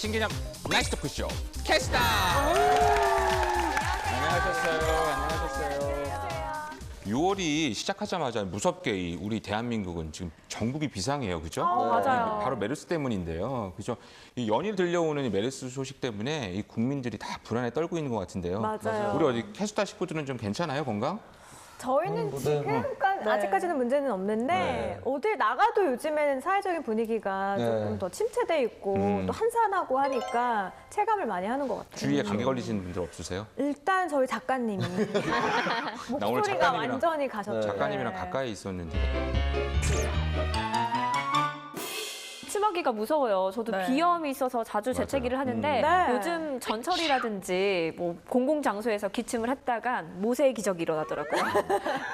신기념 나이스 토크쇼 캐스터. 안녕하셨어요. 6월이 시작하자마자 무섭게 우리 대한민국은 지금 전국이 비상이에요, 그죠? 맞아요. 바로 메르스 때문인데요, 그죠? 이 연일 들려오는 이 메르스 소식 때문에 이 국민들이 다 불안에 떨고 있는 것 같은데요. 맞아요. 우리 어디 캐스터 식구들은 좀 괜찮아요, 건강? 저희는 아직까지는 문제는 없는데 어딜 나가도 요즘에는 사회적인 분위기가 조금 더 침체돼 있고 또 한산하고 하니까 체감을 많이 하는 것 같아요. 주위에 감기 걸리시는 분들 없으세요? 일단 저희 작가님이 나 오늘 목소리가 작가님이랑- 완전히 가셨죠. 작가님이랑 가까이 있었는데. 심하기가 무서워요. 저도 네. 비염이 있어서 자주 재채기를 하는데 네. 요즘 전철이라든지 뭐 공공장소에서 기침을 했다가 모세의 기적이 일어나더라고요.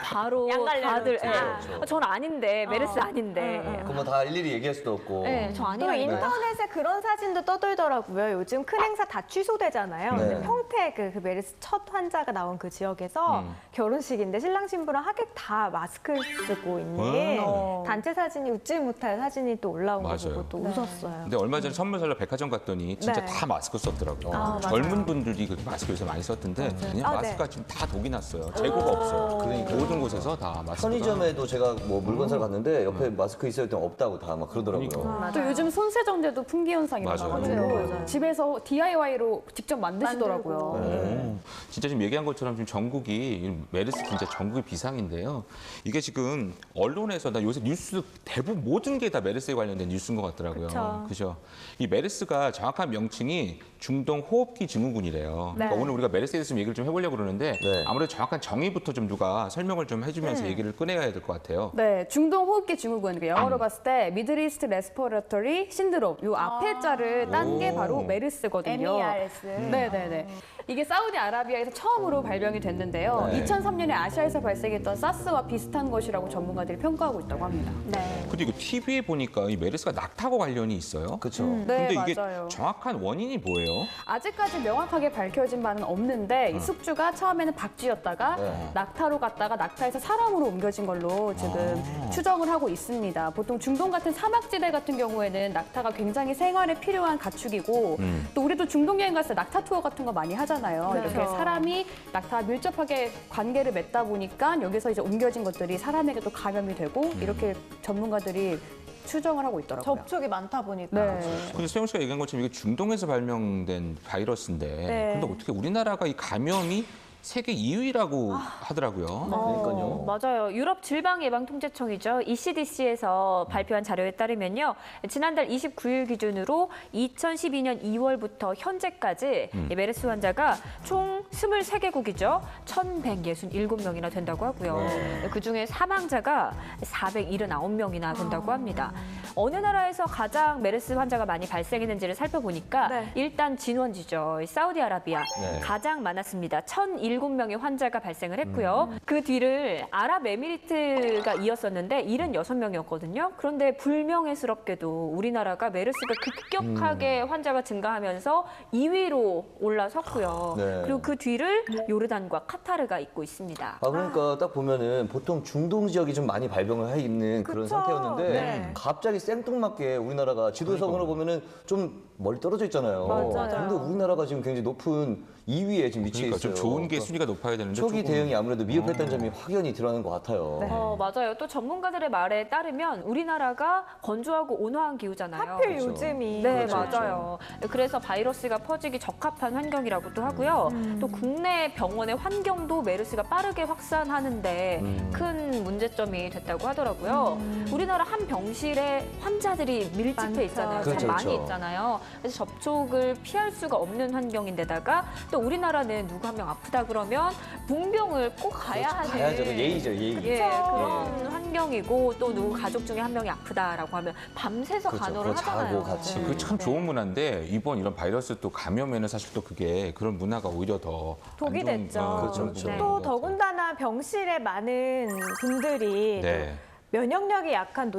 바로 양갈래로. 다들 그렇죠. 전 아닌데 메르스 아닌데. 그뭐 다 일일이 얘기할 수도 없고. 네, 저 또 아니라니까요. 인터넷에 그런 사진도 떠돌더라고요. 요즘 큰 행사 다 취소되잖아요. 네. 근데 평택 그 메르스 첫 환자가 나온 그 지역에서 결혼식인데 신랑 신부랑 하객 다 마스크를 쓰고 있는 단체 사진이 웃지 못할 사진이 또 올라온 거 맞아요. 보고 또 웃었어요. 근데 얼마 전에 선물 사러 백화점 갔더니 진짜 네. 다 마스크 썼더라고요. 아, 젊은 분들이 그렇게 마스크 요새 많이 썼던데 그냥 아, 마스크가 지금 다 독이 났어요. 재고가 없어요. 그러니까 모든 곳에서 다 마스크가. 편의점에도 제가 뭐 물건 사러 갔는데 옆에 마스크 있어야 했더니 없다고 다 막 그러더라고요. 그러니까. 또 요즘 손세정제도 품귀 현상이 맞아요. 많아가지고 집에서 DIY로 직접 만드시더라고요. 진짜 지금 얘기한 것처럼 지금 전국이 메르스 진짜 전국이 비상인데요. 이게 지금 언론에서 나 요새 뉴스 대부분 모든 게 다 메르스에 관련된 뉴스인 것 같더라고요. 그죠? 이 메르스가 정확한 명칭이 중동 호흡기 증후군이래요. 그러니까 오늘 우리가 메르스에 대해서 좀 얘기를 좀 해보려고 그러는데 네. 아무래도 정확한 정의부터 좀 누가 설명을 좀 해주면서 얘기를 꺼내야 될 것 같아요. 네, 중동 호흡기 증후군, 그러니까 영어로 봤을 때 미들 이스트 레스퍼러터리 신드롬, 요 앞에 자를 딴 게 바로 메르스거든요. MERS. 네네네. 이게 사우디아라비아에서 처음으로 발병이 됐는데요. 2003년에 아시아에서 발생했던 사스와 비슷한 것이라고 전문가들이 평가하고 있다고 합니다. 네. 근데 이거 TV에 보니까 이 메르스가 낙타하고 관련이 있어요. 그렇죠. 네, 근데 이게 맞아요. 정확한 원인이 뭐예요? 아직까지 명확하게 밝혀진 바는 없는데 이 숙주가 처음에는 박쥐였다가 낙타로 갔다가 낙타에서 사람으로 옮겨진 걸로 지금 추정을 하고 있습니다. 보통 중동 같은 사막지대 같은 경우에는 낙타가 굉장히 생활에 필요한 가축이고 또 우리도 중동 여행 갔을 때 낙타 투어 같은 거 많이 하잖아요. 이렇게 사람이 낙타와 밀접하게 관계를 맺다 보니까 여기서 이제 옮겨진 것들이 사람에게 또 감염이 되고 이렇게 전문가들이 추정을 하고 있더라고요. 접촉이 많다 보니까. 네. 근데 수영 씨가 얘기한 것처럼 이게 중동에서 발명된 바이러스인데 근데 어떻게 우리나라가 이 감염이 세계 2위라고 하더라고요. 그러니까요. 맞아요. 유럽 질병예방통제청이죠. ECDC에서 발표한 자료에 따르면요. 지난달 29일 기준으로 2012년 2월부터 현재까지 이 메르스 환자가 총 23개국이죠. 1,167명이나 된다고 하고요. 그중에 사망자가 479명이나 된다고 합니다. 어느 나라에서 가장 메르스 환자가 많이 발생했는지를 살펴보니까 일단 진원지죠. 사우디아라비아 가장 많았습니다. 1,007명의 환자가 발생을 했고요. 그 뒤를 아랍에미리트가 이었었는데 76명이었거든요. 그런데 불명예스럽게도 우리나라가 메르스가 급격하게 환자가 증가하면서 2위로 올라섰고요. 네. 그리고 그 뒤를 요르단과 카타르가 잇고 있습니다. 그러니까 딱 보면은 보통 중동 지역이 좀 많이 발병을 해 있는 그런 그쵸. 상태였는데 네. 갑자기 생뚱맞게 우리나라가 지도상으로 보면은 좀 멀리 떨어져 있잖아요. 맞아요. 근데 우리나라가 지금 굉장히 높은 2위에 지금 위치해 그러니까 있어요. 좀 좋은 게 순위가 높아야 되는데 초기 조금- 대응이 아무래도 미흡했다는 점이 확연히 드러나는 것 같아요. 맞아요. 또 전문가들의 말에 따르면 우리나라가 건조하고 온화한 기후잖아요. 하필 요즘이. 네, 그렇죠, 맞아요. 그래서 바이러스가 퍼지기 적합한 환경이라고도 하고요. 또 국내 병원의 환경도 메르스가 빠르게 확산하는데 큰 문제점이 됐다고 하더라고요. 우리나라 한 병실에 환자들이 밀집해 많죠. 있잖아요. 그렇죠, 참 많이 그렇죠. 있잖아요. 그래서 접촉을 피할 수가 없는 환경인데다가 또 우리나라는 누구 한 명 아프다 그러면 문병을 꼭 가야 하는 가야죠. 예의죠, 예의. 예, 그런 환경이고 또 누구 가족 중에 한 명이 아프다라고 하면 밤새서 그렇죠. 간호를 그거 자고 하잖아요. 같이. 그게 참 좋은 문화인데 이번 이런 바이러스 또 감염에는 사실 또 그게 그런 문화가 오히려 더 독이 안 좋은- 됐죠. 그렇죠, 그런 그렇죠. 부분인 또 것 같아요. 더군다나 병실에 많은 분들이 네. 면역력이 약한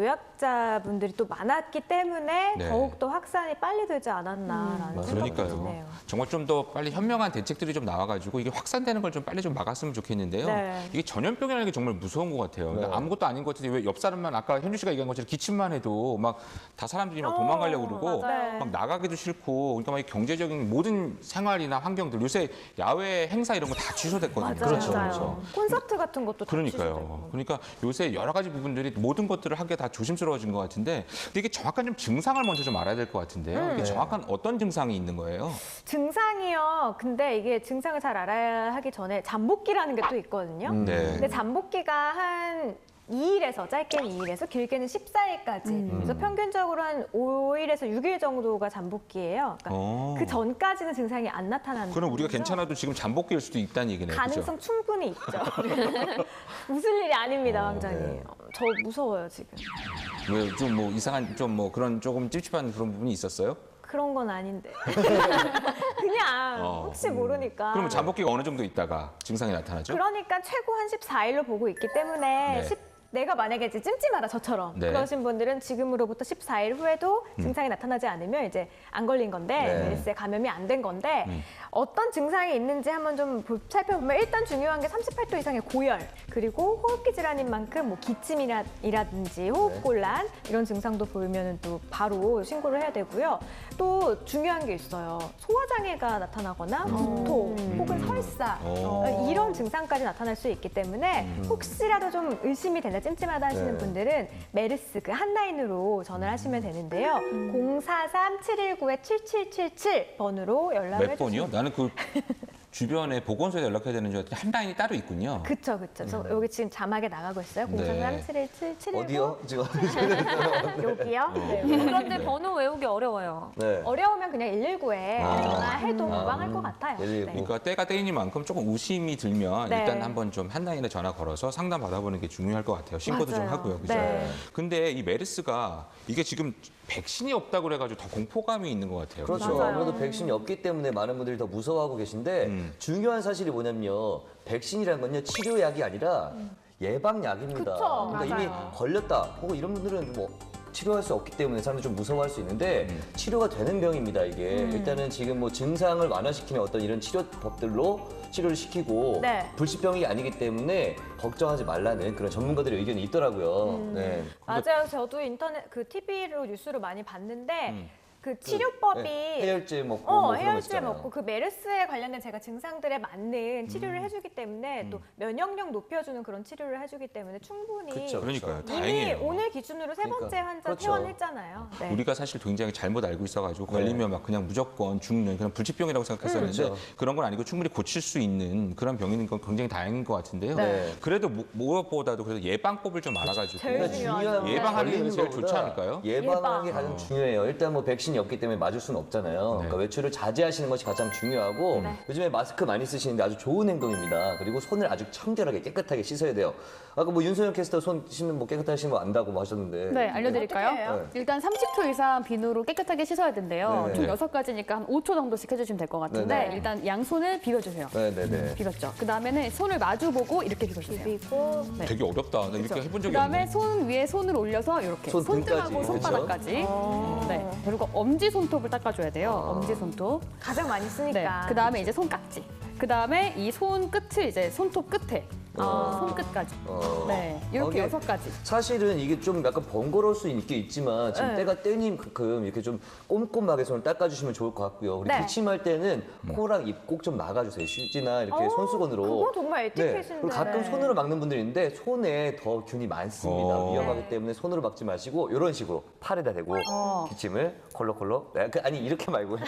사망자분들이 또 많았기 때문에 네. 더욱더 확산이 빨리 되지 않았나라는 생각이 그러니까요. 드네요. 정말 좀 더 빨리 현명한 대책들이 좀 나와가지고 이게 확산되는 걸 좀 빨리 좀 막았으면 좋겠는데요. 네. 이게 전염병이라는 게 정말 무서운 것 같아요. 그러니까 네. 아무것도 아닌 것 같은데 왜 옆 사람만 아까 현주 씨가 얘기한 것처럼 기침만 해도 막 다 사람들이 막 도망가려고 그러고 맞아요. 막 나가기도 싫고 그러니까 막 이 경제적인 모든 생활이나 환경들 요새 야외 행사 이런 거 다 취소됐거든요. 그렇죠, 맞아요. 그렇죠. 콘서트 같은 것도 다 그러니까요. 취소되고. 그러니까 요새 여러 가지 부분들이 모든 것들을 하기가 다 조심스러워진 것 같은데 근데 이게 정확한 좀 증상을 먼저 좀 알아야 될 것 같은데요. 이게 정확한 어떤 증상이 있는 거예요? 증상이요. 근데 이게 증상을 잘 알아야 하기 전에 잠복기라는 게 또 있거든요. 네. 근데 잠복기가 한 2일에서 짧게는 2일에서 길게는 14일까지. 그래서 평균적으로 한 5일에서 6일 정도가 잠복기예요. 그러니까 그 전까지는 증상이 안 나타나는. 그럼 우리가 거죠. 괜찮아도 지금 잠복기일 수도 있다는 얘기네요. 가능성 충분히 있죠. 웃을 일이 아닙니다, 왕자님. 네. 저 무서워요 지금. 왜 좀 뭐 이상한 좀 뭐 그런 조금 찝찝한 그런 부분이 있었어요? 그런 건 아닌데. 그냥 혹시 모르니까. 그러면 잠복기가 어느 정도 있다가 증상이 나타나죠? 그러니까 최고 한 14일로 보고 있기 때문에 네. 내가 만약에 이제 찜찜하다 저처럼 네. 그러신 분들은 지금으로부터 14일 후에도 증상이 나타나지 않으면 이제 안 걸린 건데 네. 메르스에 감염이 안 된 건데 어떤 증상이 있는지 한번 좀 살펴보면 일단 중요한 게 38도 이상의 고열 그리고 호흡기 질환인 만큼 뭐 기침이라든지 호흡곤란 이런 증상도 보이면 또 바로 신고를 해야 되고요. 또 중요한 게 있어요. 소화장애가 나타나거나 구토 혹은 설사 이런 증상까지 나타날 수 있기 때문에 혹시라도 좀 의심이 된다 찜찜하다 하시는 네. 분들은 메르스 그 한라인으로 전화를 하시면 되는데요. 043-719-7777번으로 연락을 몇 번이요? 나는 그 주변에 보건소에 연락해야 되는 줄 알았더니 한 라인이 따로 있군요. 그쵸. 그래서 여기 지금 자막에 나가고 있어요. 네. 043-717-719 어디요? 지금 여기요. 네. 그런데 번호 외우기 어려워요. 네. 어려우면 그냥 119에 전화해도 무방할 것 같아요. 119. 네. 그러니까 때가 때이니만큼 조금 의심이 들면 네. 일단 한번 좀 한 라인에 전화 걸어서 상담 받아보는 게 중요할 것 같아요. 신고도 좀 맞아요. 하고요. 그죠? 네. 근데 이 메르스가 이게 지금 백신이 없다고 그래가지고 더 공포감이 있는 것 같아요. 그렇죠. 맞아요. 아무래도 백신이 없기 때문에 많은 분들이 더 무서워하고 계신데 중요한 사실이 뭐냐면요. 백신이라는 건요. 치료약이 아니라 예방약입니다. 그쵸, 그러니까 이미 맞아요. 걸렸다. 혹은 이런 분들은 뭐 치료할 수 없기 때문에 사람들이 좀 무서워할 수 있는데 치료가 되는 병입니다. 이게 일단은 지금 뭐 증상을 완화시키는 어떤 이런 치료법들로 치료를 시키고 네. 불치병이 아니기 때문에 걱정하지 말라는 그런 전문가들의 의견이 있더라고요. 네. 맞아요. 저도 인터넷 그 TV로 뉴스로 많이 봤는데 그 치료법이 네, 해열제 먹고 뭐 그런 거 해열제 있잖아요. 먹고 그 메르스에 관련된 제가 증상들에 맞는 치료를 해주기 때문에 또 면역력 높여주는 그런 치료를 해주기 때문에 충분히 그쵸. 그러니까요. 이미 다행이에요. 오늘 기준으로 세 번째 그러니까. 환자 그렇죠. 퇴원했잖아요. 네. 우리가 사실 굉장히 잘못 알고 있어가지고 걸리면 막 그냥 무조건 죽는 그런 불치병이라고 생각했었는데 그렇죠. 그런 건 아니고 충분히 고칠 수 있는 그런 병인 건 굉장히 다행인 것 같은데요. 네. 그래도 무엇보다도 그래도 예방법을 좀 알아가지고 제일 그러니까 중요하죠. 중요한 건 예방하는 게 걸리는 제일 좋지 것보다 않을까요? 예방하는 게 가장 중요해요. 일단 뭐 백신이 없기 때문에 맞을 수는 없잖아요. 그러니까 외출을 자제하시는 것이 가장 중요하고 요즘에 마스크 많이 쓰시는데 아주 좋은 행동입니다. 그리고 손을 아주 청결하게 깨끗하게 씻어야 돼요. 아까 뭐 윤소영 캐스터 손 씻는 뭐 깨끗하게 씻는 거 안다고 뭐 하셨는데. 네, 알려드릴까요? 어떻게 해요? 일단 30초 이상 비누로 깨끗하게 씻어야 된대요. 네. 총 6가지니까 한 5초 정도씩 해주시면 될 것 같은데 네. 일단 양손을 비벼주세요. 네네네. 비볐죠. 그 다음에는 손을 마주보고 이렇게 비벼주세요. 그리고 네. 되게 어렵다. 나 이렇게 해본 적이 그 다음에 없네. 손 위에 손을 올려서 이렇게 손등까지, 손등하고 그렇죠? 손바닥까지. 네. 그리고 엄지 손톱을 닦아줘야 돼요. 엄지 손톱. 가장 많이 네. 쓰니까. 그 다음에 이제 손깍지. 그 다음에 이 손 끝을 이제 손톱 끝에. 손끝까지. 네. 이렇게 이게 6가지. 사실은 이게 좀 약간 번거로울 수 있지만 지금 네. 때가 때님만큼 이렇게 좀 꼼꼼하게 손을 닦아주시면 좋을 것 같고요. 그리고 네. 기침할 때는 코랑 입 꼭 좀 막아주세요. 휴지나 이렇게 손수건으로. 그거 정말 에티켓인데. 그리고 가끔 손으로 막는 분들이 있는데 손에 더 균이 많습니다. 위험하기 때문에 손으로 막지 마시고 이런 식으로 팔에다 대고 기침을 콜록콜록. 아니 이렇게 말고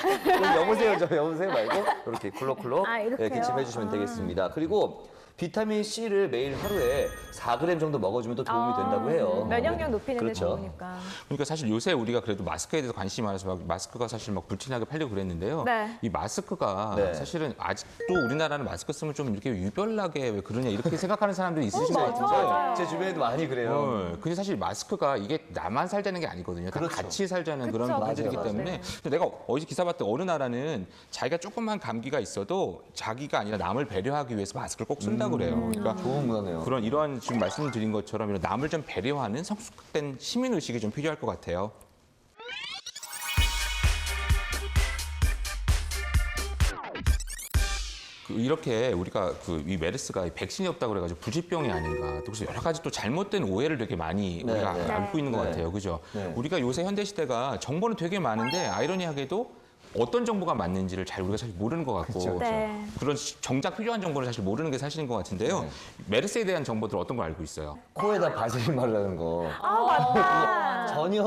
여보세요 여보세요 말고 이렇게 콜록콜록 아, 이렇게요? 기침해 주시면 되겠습니다. 그리고 비타민 C를 매일 하루에 4g 정도 먹어주면 또 도움이 된다고 해요. 면역력 높이는 데 그렇죠. 좋으니까. 그러니까 사실 요새 우리가 그래도 마스크에 대해서 관심이 많아서 막 마스크가 사실 막 불티나게 팔리고 그랬는데요. 네. 이 마스크가 네. 사실은 아직도 우리나라는 마스크 쓰면 좀 이렇게 유별나게 왜 그러냐 이렇게 생각하는 사람들이 있으신 것 같은데. 맞아요. 제 주변에도 많이 그래요. 근데 사실 마스크가 이게 나만 살자는 게 아니거든요. 다 그렇죠. 같이 살자는 그런 그쵸, 문제이기 맞아요. 때문에. 근데 내가 어제 기사 봤던 어느 나라는 자기가 조금만 감기가 있어도 자기가 아니라 남을 배려하기 위해서 마스크를 꼭 쓴다고 한다고 그래요. 그러니까 좋은 문화네요. 이런 지금 말씀드린 것처럼 이런 남을 좀 배려하는 성숙된 시민 의식이 좀 필요할 것 같아요. 이렇게 우리가 이 메르스가 백신이 없다고 그래가지고 부질병이 아닌가. 또 그래서 여러 가지 또 잘못된 오해를 되게 많이 우리가 안고 있는 것 같아요. 그죠? 우리가 요새 현대 시대가 정보는 되게 많은데 아이러니하게도 어떤 정보가 맞는지를 잘 우리가 사실 모르는 것 같고 그런 정작 필요한 정보를 사실 모르는 게 사실인 것 같은데요. 메르스에 대한 정보들 어떤 걸 알고 있어요? 코에다 바세린 바르는 거. 아, 맞다. 전혀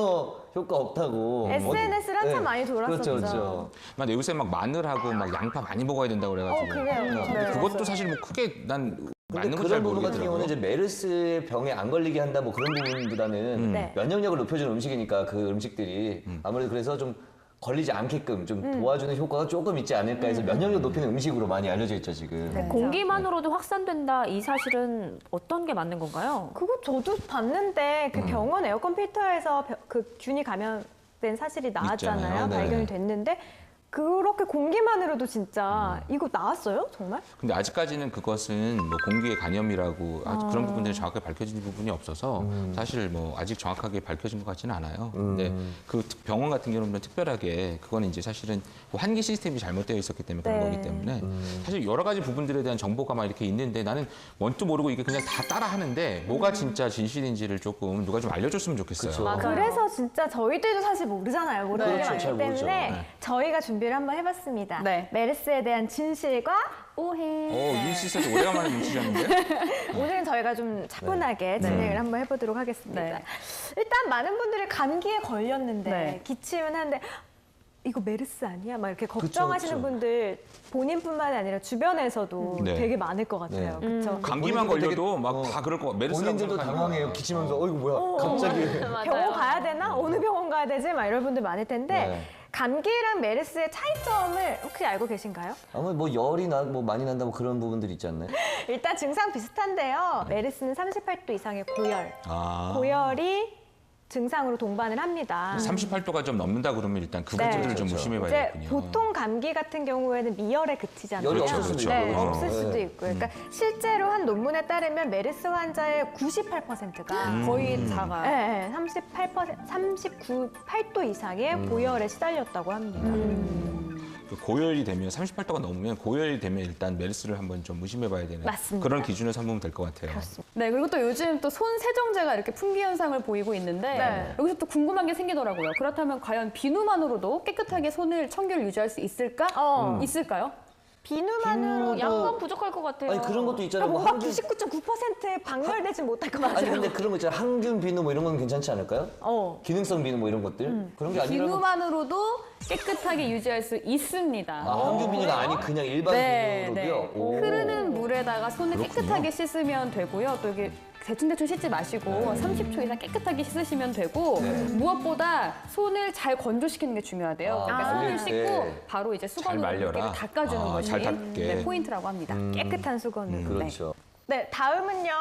효과 없다고. SNS를 한참 많이 돌았었죠. 그렇죠, 그렇죠. 막 요새 막 마늘하고 막 양파 많이 먹어야 된다고 그래가지고. 그래요. 근데 그것도 사실 뭐 크게 난 근데 맞는 건 잘 그런 부분 같은 모르겠더라고요. 경우는 이제 메르스 병에 안 걸리게 한다 뭐 그런 부분보다는 네. 면역력을 높여주는 음식이니까 그 음식들이 아무래도 그래서 좀 걸리지 않게끔 좀 도와주는 효과가 조금 있지 않을까 해서 면역력 높이는 음식으로 많이 알려져 있죠 지금. 네, 공기만으로도 확산된다 이 사실은 어떤 게 맞는 건가요? 그거 저도 봤는데 그 병원 에어컨 필터에서 그 균이 감염된 사실이 나왔잖아요. 있잖아요. 네. 발견이 됐는데 그렇게 공기만으로도 진짜 이거 나왔어요? 정말? 근데 아직까지는 그것은 뭐 공기의 간염이라고 아직 그런 부분들이 정확하게 밝혀진 부분이 없어서 사실 뭐 아직 정확하게 밝혀진 것 같지는 않아요. 근데 그 병원 같은 경우는 특별하게 그거는 이제 사실은 뭐 환기 시스템이 잘못되어 있었기 때문에 그런 네. 거기 때문에 사실 여러 가지 부분들에 대한 정보가 막 이렇게 있는데 나는 뭔지도 모르고 이게 그냥 다 따라 하는데 뭐가 진짜 진실인지를 조금 누가 좀 알려줬으면 좋겠어요. 그쵸. 맞아요. 그래서 진짜 저희들도 사실 모르잖아요. 모르는 게 그렇죠, 많기 잘 모르죠. 때문에 네. 저희가 준비를 한번 해봤습니다. 네. 메르스에 대한 진실과 오해. 윤씨 선수 오래간만에 눈치셨는데? 오늘은 저희가 좀 차분하게 진행을 한번 해보도록 하겠습니다. 네. 일단 많은 분들이 감기에 걸렸는데 네. 기침은 하는데 이거 메르스 아니야? 막 이렇게 걱정하시는 그쵸. 분들 본인뿐만이 아니라 주변에서도 네. 되게 많을 것 같아요. 그렇죠? 감기만 본인들도 걸려도 막 다 그럴 거 같고 메르스라고 본인들도 생각하니까. 당황해요. 기침하면서 이거 뭐야 갑자기. 병원 가야 되나? 어느 병원 가야 되지? 막 이런 분들 많을 텐데 네. 감기랑 메르스의 차이점을 혹시 알고 계신가요? 아마 뭐 열이 뭐 많이 난다 뭐 그런 부분들 있지 않나요? 일단 증상 비슷한데요. 메르스는 38도 이상의 고열. 아. 고열이 증상으로 동반을 합니다. 38도가 좀 넘는다 그러면 일단 그 네. 부분들을 좀 그렇죠. 무심해 이제 봐야겠군요. 보통 감기 같은 경우에는 미열에 그치잖아요. 열이 그렇죠, 없을 수도 그렇죠. 있고. 네, 없을 수도 네. 있고요. 그러니까 실제로 한 논문에 따르면 메르스 환자의 98%가 거의 다가. 네, 8도 이상의 고열에 시달렸다고 합니다. 그 고열이 되면 38도가 넘으면 고열이 되면 일단 메르스를 한번 좀 무심해 봐야 되는 맞습니다. 그런 기준을 삼으면 될 것 같아요. 네, 그리고 또 요즘 또 손 세정제가 이렇게 품귀 현상을 보이고 있는데 네. 여기서 또 궁금한 게 생기더라고요. 그렇다면 과연 비누만으로도 깨끗하게 손을 청결 유지할 수 있을까? 있을까요? 비누만으로 약간 부족할 것 같아요. 아니 그런 것도 있잖아요. 뭐 뭔가 99.9% 박멸되진 못할 것 같아요. 아니 근데 그런 거 있잖아요. 항균 비누 뭐 이런 건 괜찮지 않을까요? 기능성 비누 뭐 이런 것들 그런 게 아니라. 비누만으로도 깨끗하게 유지할 수 있습니다. 항균 비누가 아니 그냥 일반 비누로도요. 오. 흐르는 물에다가 손을 깨끗하게 씻으면 되고요. 또 이게 대충대충 씻지 마시고 30초 이상 깨끗하게 씻으시면 되고 무엇보다 손을 잘 건조시키는 게 중요하대요. 그러니까 손을 말릴 씻고 때. 바로 이제 잘 수건으로 말려라. 이렇게 닦아주는 아, 것이 잘 닦게. 네, 포인트라고 합니다. 깨끗한 수건으로. 그렇죠. 네, 다음은요.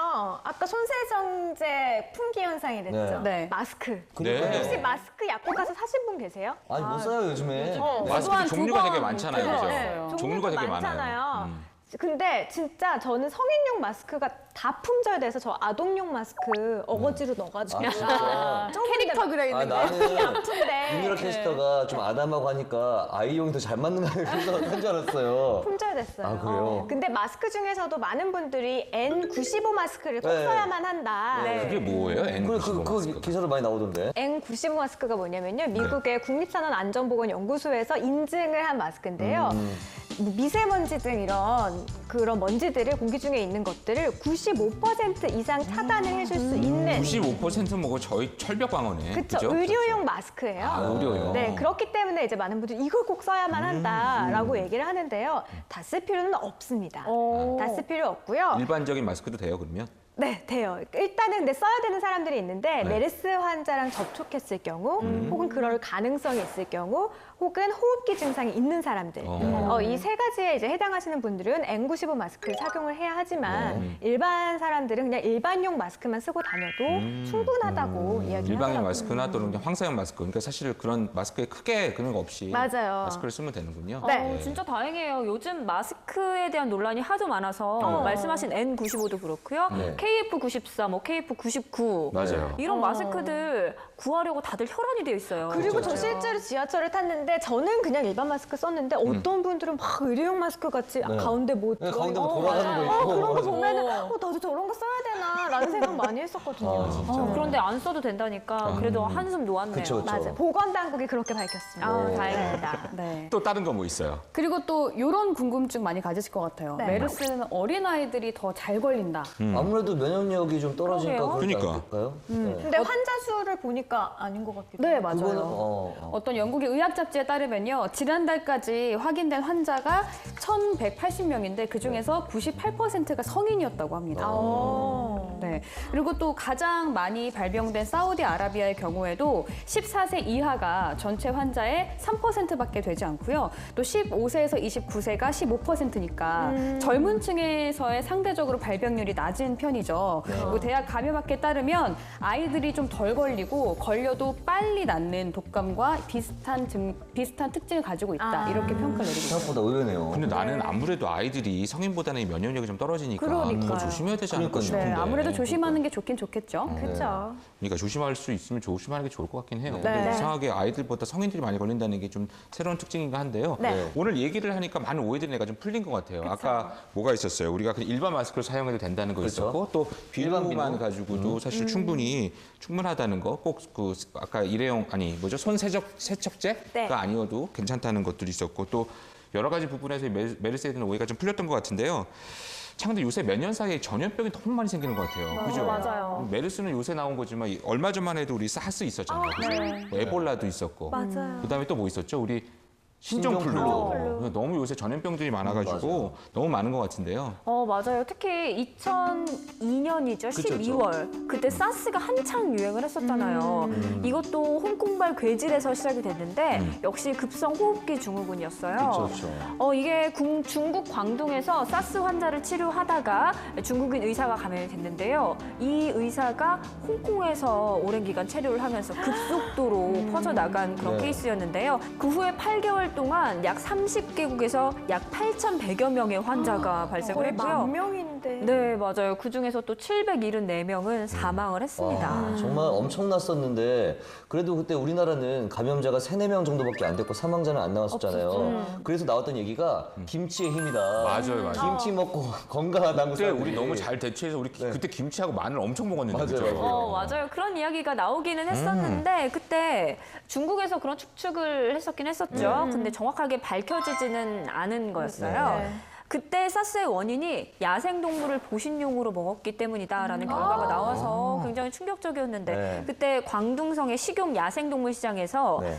아까 손세정제 품귀 현상이랬죠. 네. 마스크. 네. 혹시 마스크 약국 가서 사신 분 계세요? 아니 못 써요 요즘에. 마스크 또한 종류가 두 되게 번 많잖아요. 들어요. 그죠? 네. 종류가 되게 많잖아요. 많아요. 근데 진짜 저는 성인용 마스크가 다 품절돼서 저 아동용 마스크 어거지로 넣어가지고 아 진짜. 캐릭터 그려있는 아 거. 나는 아픈데 윤유라 캐스터가 좀 아담하고 하니까 아이용이 더 잘 맞는 거 한줄 알았어요. 품절됐어요. 아, 그래요? 근데 마스크 중에서도 많은 분들이 N95 마스크를 꼭 네. 써야만 한다. 그게 뭐예요? N95 그 마스크가? 기사로 많이 나오던데. N95 마스크가 뭐냐면요. 미국의 국립산업안전보건연구소에서 인증을 한 마스크인데요. 뭐 미세먼지 등 이런 그런 먼지들을 공기 중에 있는 것들을 95% 이상 차단을 해줄 수 있는 95% 뭐고 저희 철벽 방어네. 그쵸, 그죠? 의료용 마스크예요. 아, 의료용. 네, 그렇기 때문에 이제 많은 분들이 이걸 꼭 써야만 한다라고 얘기를 하는데요. 다 쓸 필요는 없습니다. 다 쓸 필요 없고요. 일반적인 마스크도 돼요, 그러면? 네, 돼요. 일단은 근데 써야 되는 사람들이 있는데 메르스 환자랑 접촉했을 경우 혹은 그럴 가능성이 있을 경우 혹은 호흡기 증상이 있는 사람들. 이 세 가지에 이제 해당하시는 분들은 N95 마스크를 착용을 해야 하지만 일반 사람들은 그냥 일반용 마스크만 쓰고 다녀도 충분하다고 이야기하더라고요. 일반용 마스크나 또는 그냥 황사용 마스크. 그러니까 사실 그런 마스크에 크게 그런 거 없이 맞아요. 마스크를 쓰면 되는군요. 네. 진짜 다행이에요. 요즘 마스크에 대한 논란이 하도 많아서 말씀하신 N95도 그렇고요. 네. KF94, 뭐 KF99 맞아요. 이런 마스크들 구하려고 다들 혈안이 되어 있어요. 그리고 저 실제로 지하철을 탔는데 저는 그냥 일반 마스크 썼는데 어떤 분들은 막 의료용 마스크 같이 가운데 뭐 네, 가운데 뭐 돌아가는 거 있고. 그런 거 맞아. 보면은 나도 저런 거 써야 되나 라는 생각 많이 했었거든요. 그런데 안 써도 된다니까 그래도 한숨 놓았네요. 그쵸, 그쵸. 맞아요. 보건당국이 그렇게 밝혔습니다. 다행입니다. 네. 또 다른 거 뭐 있어요? 그리고 또 이런 궁금증 많이 가지실 것 같아요. 네. 메르스는 어린아이들이 더 잘 걸린다. 아무래도 면역력이 좀 떨어지니까 그러게요. 그러지 않을까요? 네. 근데 환자 수를 보니까 아닌 것 같기도 네, 해요. 맞아요. 그거는 어떤 영국의 의학 잡지에 따르면요. 지난달까지 확인된 환자가 1,180명인데 그중에서 98%가 성인이었다고 합니다. 네. 그리고 또 가장 많이 발병된 사우디아라비아의 경우에도 14세 이하가 전체 환자의 3%밖에 되지 않고요. 또 15세에서 29세가 15%니까 젊은 층에서의 상대적으로 발병률이 낮은 편이죠. 그리고 대학 감염학회에 따르면 아이들이 좀 덜 걸리고 걸려도 빨리 낫는 독감과 비슷한 특징을 가지고 있다. 이렇게 평가를 내리고 있습니다. 생각보다 의외네요. 근데 나는 아무래도 아이들이 성인보다는 면역력이 좀 떨어지니까 그러니까요. 더 조심해야 되지 않을까 그러니까요. 싶은데. 네, 아무래도 조심하는 게 좋긴 좋겠죠. 그렇죠. 그러니까 조심할 수 있으면 조심하는 게 좋을 것 같긴 해요. 네. 근데 이상하게 아이들보다 성인들이 많이 걸린다는 게 좀 새로운 특징인가 한데요. 네. 오늘 얘기를 하니까 많은 오해들이 내가 좀 풀린 것 같아요. 아까 뭐가 있었어요? 우리가 그냥 일반 마스크를 사용해도 된다는 거 그렇죠. 있었고 또 일반 비누만 비누. 가지고도 사실 충분하다는 거. 꼭 그 아까 일회용 손 세척제가 네. 아니어도 괜찮다는 것들이 있었고 또 여러 가지 부분에서 이 메르스에 대한 오해가 좀 풀렸던 것 같은데요. 참 근데 요새 몇 년 사이에 전염병이 너무 많이 생기는 것 같아요. 그죠? 맞아요. 메르스는 요새 나온 거지만 얼마 전만 해도 우리 사스 있었잖아요. 그죠? 뭐 에볼라도 있었고. 맞아요. 그다음에 또 뭐 있었죠? 우리 신종플루. 신종플루. 너무 요새 전염병들이 많아가지고 너무 많은 것 같은데요. 맞아요. 특히 2002년이죠. 그쵸, 12월. 그때 사스가 한창 유행을 했었잖아요. 이것도 홍콩발 괴질에서 시작이 됐는데 역시 급성 호흡기 증후군이었어요. 그렇죠. 이게 중국 광둥에서 사스 환자를 치료하다가 중국인 의사가 감염이 됐는데요. 이 의사가 홍콩에서 오랜 기간 체류를 하면서 급속도로 퍼져나간 그런 케이스였는데요. 그 후에 8개월 동안 약 30개국에서 약 8,100여 명의 환자가 발생을 거의 했고요. 10,000명인데. 네, 맞아요. 그중에서 또 774명은 사망을 했습니다. 정말 엄청났었는데 그래도 그때 우리나라는 감염자가 3-4명 정도밖에 안 됐고 사망자는 안 나왔었잖아요. 그래서 나왔던 얘기가 김치의 힘이다. 맞아요. 김치 먹고 건강하다고 그때 사람들이. 우리 너무 잘 대처해서 우리 그때 김치하고 마늘 엄청 먹었는데. 맞아요, 그죠? 맞아요. 맞아요. 그런 이야기가 나오기는 했었는데 그때 중국에서 그런 추측을 했었긴 했었죠. 근데 정확하게 밝혀지지는 않은 거였어요. 네. 그때 사스의 원인이 야생동물을 보신용으로 먹었기 때문이다라는 결과가 나와서 굉장히 충격적이었는데 네. 그때 광둥성의 식용 야생동물 시장에서 네.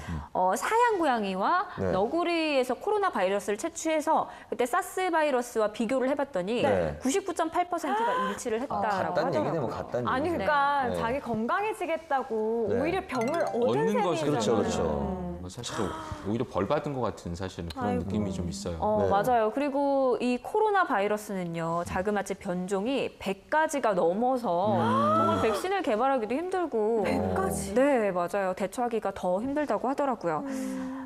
사양 고양이와 네. 너구리에서 코로나 바이러스를 채취해서 그때 사스 바이러스와 비교를 해봤더니 네. 99.8%가 일치를 했다라고 갔다는 얘기네, 하더라고요. 뭐 갔다는 아니 얘기네. 그러니까 네. 자기 건강해지겠다고 네. 오히려 병을 얻은 얻는 것이 셈이잖아요. 그렇죠. 사실 오히려 벌 받은 것 같은 사실 그런 느낌이 좀 있어요. 네. 맞아요. 그리고 이 코로나 바이러스는요, 자그마치 변종이 100가지가 넘어서 정말 백신을 개발하기도 힘들고. 100가지? 네, 맞아요. 대처하기가 더 힘들다고 하더라고요.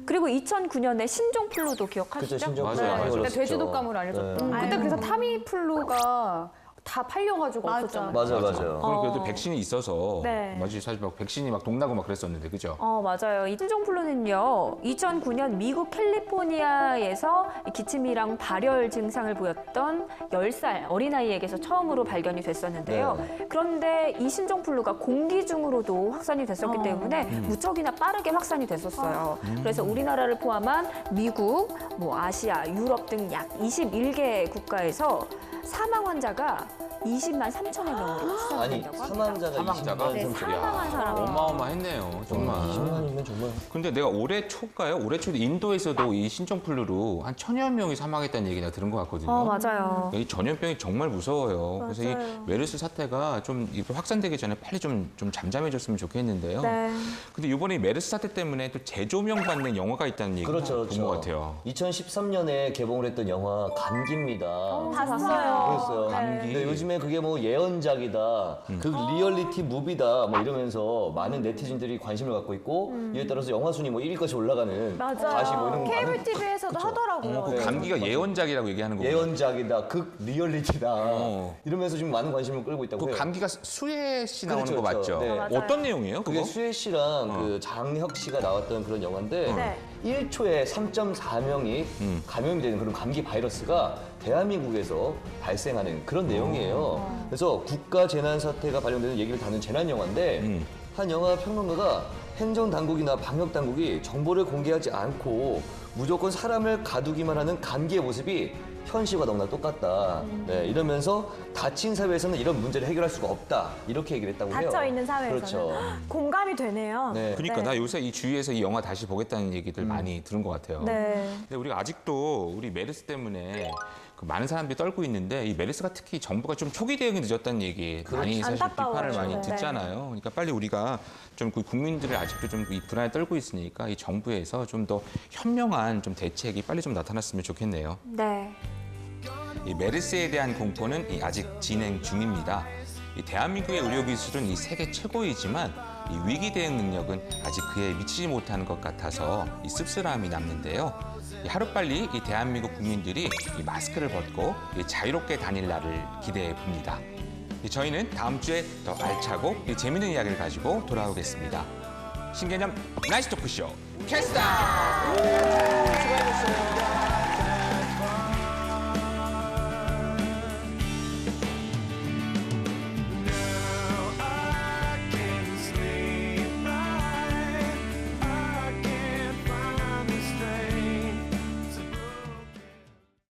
그리고 2009년에 신종플루도 기억하시죠? 그렇죠. 신종 맞아요, 플루 많이 맞아요. 그때 걸렸었죠. 돼지독감으로 알려졌던. 네. 그때 그래서 타미플루가 다 팔려가지고 맞아. 없었잖아요. 맞아요. 그럼 그래도 백신이 있어서 네. 맞지 사실 막 백신이 막 동나고 막 그랬었는데 그죠? 맞아요. 이 신종플루는요, 2009년 미국 캘리포니아에서 기침이랑 발열 증상을 보였던 10살 어린아이에게서 처음으로 발견이 됐었는데요. 그런데 이 신종플루가 공기 중으로도 확산이 됐었기 때문에 무척이나 빠르게 확산이 됐었어요. 그래서 우리나라를 포함한 미국, 뭐 아시아, 유럽 등 약 21개 국가에서 사망 환자가 20만 3천여 명으로 아니, 추산된다고 합니다. 사망자가 사망자가? 20만 네, 3천. 사망한 사람. 어마어마했네요, 정말. 20만이면 정말. 근데 내가 올해 초가요? 올해 초에 인도에서도 이 신종플루로 한 1,000여 명이 사망했다는 얘기 내가 들은 것 같거든요. 맞아요. 이 전염병이 정말 무서워요. 그래서 이 맞아요. 메르스 사태가 좀 이렇게 확산되기 전에 빨리 좀 잠잠해졌으면 좋겠는데요. 네. 근데 이번에 이 메르스 사태 때문에 또 재조명 받는 영화가 있다는 얘기가 그렇죠, 본것 같아요. 2013년에 개봉을 했던 영화 감기입니다. 봤어요. 그랬어요. 감기. 근데 요즘에 그게 뭐 예언작이다, 그 리얼리티 무비다, 뭐 이러면서 많은 네티즌들이 관심을 갖고 있고 이에 따라서 영화 순위 뭐 1위까지 올라가는 맞아요. 다시 뭐 이런 케이블 TV에서도 하더라고요. 그 감기가 예언작이라고 얘기하는 거예요. 예언작이다, 극 리얼리티다 어. 이러면서 지금 많은 관심을 끌고 있다고 그 해요. 감기가 수혜 씨 나오는 그렇죠, 거 그렇죠. 맞죠? 네. 맞아요. 어떤 내용이에요, 그거? 그게 수혜 씨랑 그 장혁 씨가 나왔던 그런 영화인데 네. 1초에 3.4명이 감염이 되는 그런 감기 바이러스가 대한민국에서 발생하는 그런 내용이에요. 그래서 국가 재난 사태가 발생되는 얘기를 다루는 재난 영화인데 한 영화 평론가가 행정 당국이나 방역 당국이 정보를 공개하지 않고 무조건 사람을 가두기만 하는 감기의 모습이 현실과 너무나 똑같다. 네, 이러면서 닫힌 사회에서는 이런 문제를 해결할 수가 없다. 이렇게 얘기를 했다고 해요. 닫혀 있는 사회에서는 그렇죠. 공감이 되네요. 네. 그러니까 네. 나 요새 이 주위에서 이 영화 다시 보겠다는 얘기들 많이 들은 것 같아요. 네. 근데 우리가 아직도 우리 메르스 때문에 그 많은 사람들이 떨고 있는데 이 메르스가 특히 정부가 좀 초기 대응이 늦었다는 얘기 많이 사실 안타까워요. 비판을 많이 네. 듣잖아요. 그러니까 빨리 우리가 좀 그 국민들을 아직도 좀 이 불안에 떨고 있으니까 이 정부에서 좀 더 현명한 좀 대책이 빨리 좀 나타났으면 좋겠네요. 네. 이 메르스에 대한 공포는 아직 진행 중입니다. 이 대한민국의 의료 기술은 이 세계 최고이지만 이 위기 대응 능력은 아직 그에 미치지 못하는 것 같아서 이 씁쓸함이 남는데요. 이 하루빨리 이 대한민국 국민들이 이 마스크를 벗고 이 자유롭게 다닐 날을 기대해 봅니다. 저희는 다음 주에 더 알차고 이 재미있는 이야기를 가지고 돌아오겠습니다. 신개념 나이스 토크쇼 캐스터! 수고하셨어요.